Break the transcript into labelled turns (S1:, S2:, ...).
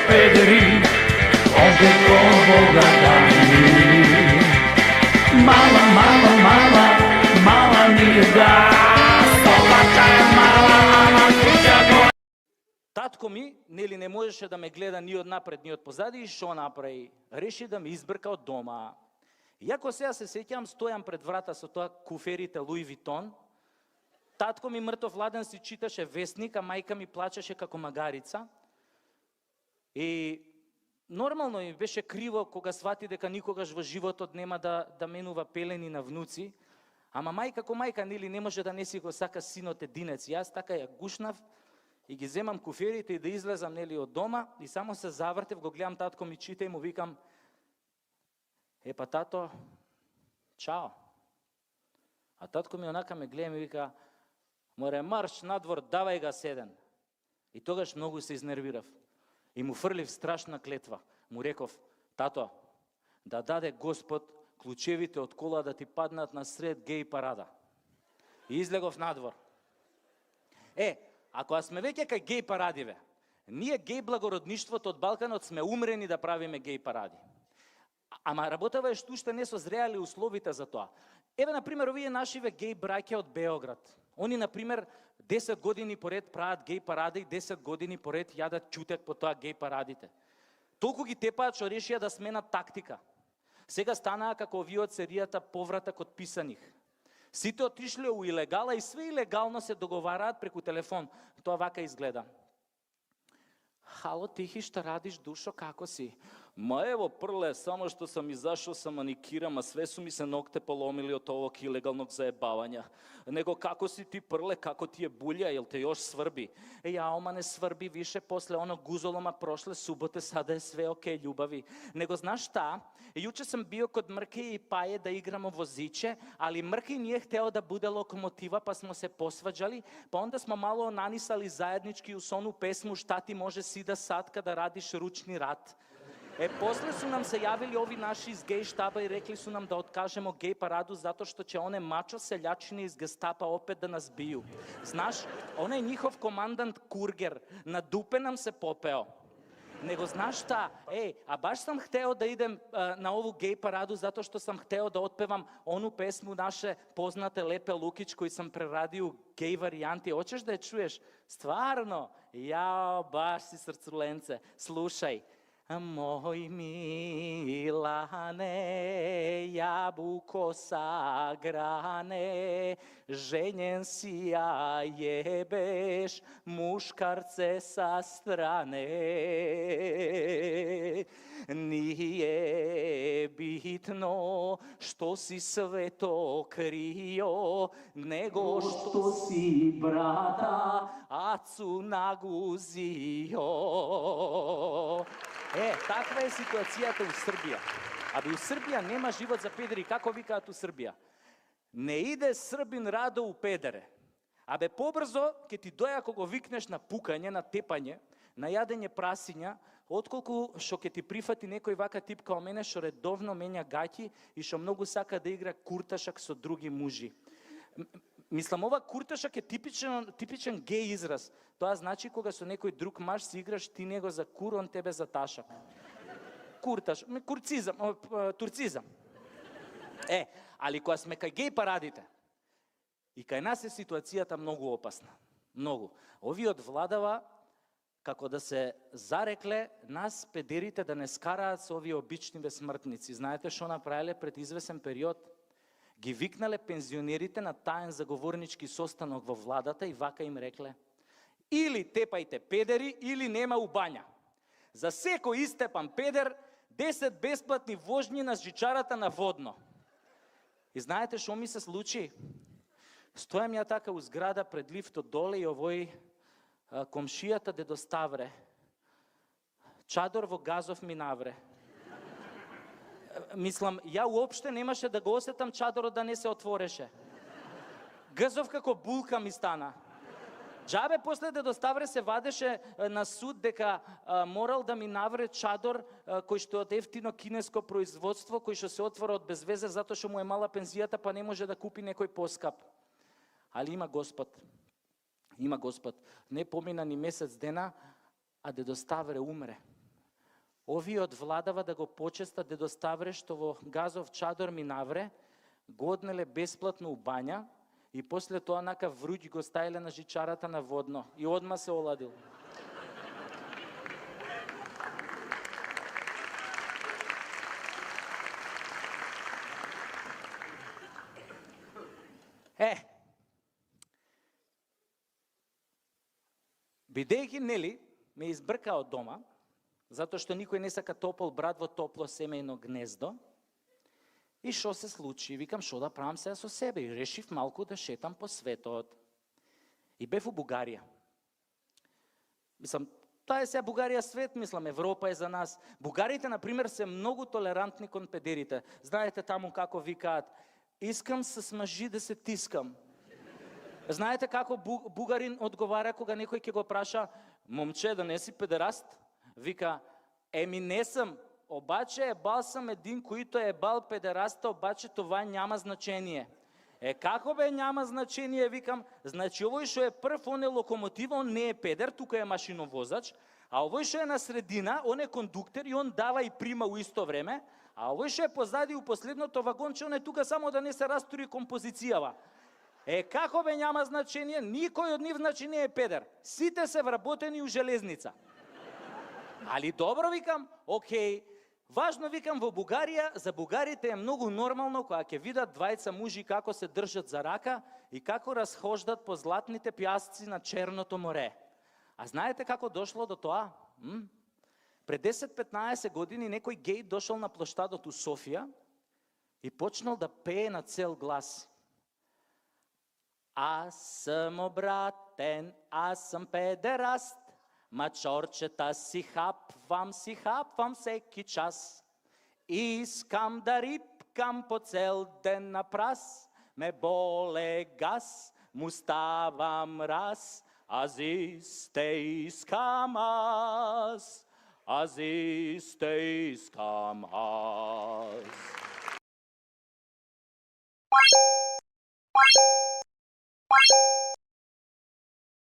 S1: pederi, ovdje ovoga dani. Mala, mala, mala, mala nije da, собака е мала, ама куќа го.
S2: Татко ми, нели, не можеше да ме гледа ни од напред, ни од позади, и шо направи? Реши да ме избрка од дома. Иако сега се сеќам, стојам пред врата со тоа куферите Луи Витон, татко ми мртов ладен си читаше вестник, а мајка ми плачеше како магарица. И нормално ми беше криво кога свати дека никогаш во животот нема да менува пелени на внуци, ама мајка ко мајка, нели, не може да не си го сака синот единец. Јас така ја гушнав и ги земам куферите и да излезам, нели, од дома, и само се завртев, го гледам татко ми чита и му викам: "Епа тато, чао." А татко ми онака ме гледа и ми вика: "Море, марш надвор, давај га седен." И тогаш многу се изнервирав. И му фрлив страшна клетва. Му реков: "Тато, да даде Господ клучевите од кола да ти паднат на сред геј парада." И излегов надвор. Ако сме веќе кај геј парадиве, ние геј благородништвото од Балканот сме умрени да правиме геј паради. Ама работава е што уште не созреали условите за тоа. Еве, например, овие нашиве геј браќа од Београд. Они, например, 10 години поред прават геј паради и 10 години поред јадат ќутек по тоа геј парадите. Толку ги тепаат што решија да сменат тактика. Сега станаа како овие од серијата Повратак од писаних. Сите отишле у илегала и све илегално се договараат преку телефон. Тоа вака изгледа: "Хало, Тихи, што радиш, душо, како си?" "Ма ево, Прле, само што сам изашол са маникирам, а све су ми се ногте поломили од овог илегалnog заебавања." "Него како си ти, Прле, како ти е булја, јел те још сврби?" "Ама не сврби више, после оно гузолома прошле суботе, сада е све окей, љубави." "Него знаш шта, јуче сам био код Мрке и Паје да играмо возиче, али Мрке nije hteo da bude lokomotiva, pa smo se posvađali, pa onda smo malo onanisali zajednički uz onu pesmu "Šta ti može Sida sad kada radiš ručni rad." После su nam se javili ovi naši iz gej štaba i rekli su nam da otkažemo gej paradu zato što će one mačo seljačine iz gestapa opet da nas biju. Znaš, onaj njihov komandant Kurger na dupe nam se popeo. Nego znaš šta, a baš sam hteo da idem na ovu gej paradu zato što sam hteo da otpevam onu pesmu naše poznate Lepe Lukić koju sam preradio u gej varijanti. Hoćeš da je čuješ? Stvarno? Jao, baš si srculence. Slušaj. Moj Milane, jabuko sa grane, ženjen si, a jebeš muškarce sa strane. Nije bitno što si sve to krio, nego što si brata acu naguzio. Таква е ситуацијата у Србија. Абе, у Србија нема живот за педери. Како викаат у Србија? Не иде Србин радо у педере. Абе, побрзо ќе ти доја кога викнеш на пукање, на тепање, на јадење прасиња, отколку што ќе ти прифати некој вака тип као мене што редовно менја гаќи и што многу сака да игра курташак со други мужи. Мислам, ова курташак е типичен геј израз. Тоа значи кога со некој друг маж си играш, ти него за кур, он тебе за ташак. Турцизам. Али кога сме кај геј парадите, и кај нас е ситуацијата многу опасна. Многу. Овиот владава како да се зарекле нас педерите да не скараат со овие обични безсмртници. Знаете што направиле пред извесен период? Ги викнале пензионерите на таен заговорнички состанок во владата и вака им рекле: "Или тепајте педери, или нема у бања. За секој истепан педер, 10 бесплатни вожњи на жичарата на Водно." И знаете што ми се случи? Стојам ја така у зграда пред лифтот доле и овој комшијата дедо Ставре, чадор во газов ми навре. Мислам, ја уопште немаше да го осетам чадорот да не се отвореше. Гзов како булка ми стана. Джабе после дедо Ставре се вадеше на суд дека морал да ми навре чадор кој што е од ефтино кинеско производство, кој што се отвора од безвезе затоа што му е мала пензијата, па не може да купи некој поскап. Али има Господ. Има Господ. Не помина ни месец дена, а дедо Ставре умре. Овие од владава да го почестат дедо Ставре што во газов чадор минавре, го однеле бесплатно у бања и после тоа нака вруќ го ставиле на жичарата на водно и одма се оладил. Бидејќи, нели, ме избрка од дома, затоа што никој не сака топол брат во топло семејно гнездо, и што се случи? Викам, што да правам сега со себе? И решив малку да шетам по светот. И бев у Бугарија. Мислам, таа е сега Бугарија свет, мислам, Европа е за нас. Бугарите, например, се многу толерантни кон педерите. Знаете таму како викаат, искам с мъжи да се тискам. Знаете како бугарин одговара кога некој ќе го праша, момче, да не си педераст? Вика, еми не сам, обаче ебал сам един, којто е бал педераста, обаче това няма значение. Како бе няма значение, викам, значи овој што е прв, он е локомотив, он не е педер, тука е машиновозач, а овој што е на средина, он е кондуктор и он дава и прима у исто време, а овој што е позади у последното вагонче, он е тука само да не се растури композицијава. Како бе няма значение, никој од нив значи не е педер. Сите се вработени у железница. Али добро, викам, окей. Важно, викам, во Бугарија, за бугарите е многу нормално кога ќе видат двајца мужи како се држат за рака и како разхождат по златните пјасци на Черното море. А знаете како дошло до тоа? Пред 10-15 години некој гей дошол на плоштадот у Софија и почнал да пее на цел глас. Аз съм обратен, аз съм педераст, мачорчета си хапвам всеки час. Искам да рипкам по цел ден на прас, ме боле газ, му ставам раз, аз исте искам аз, аз исте искам аз.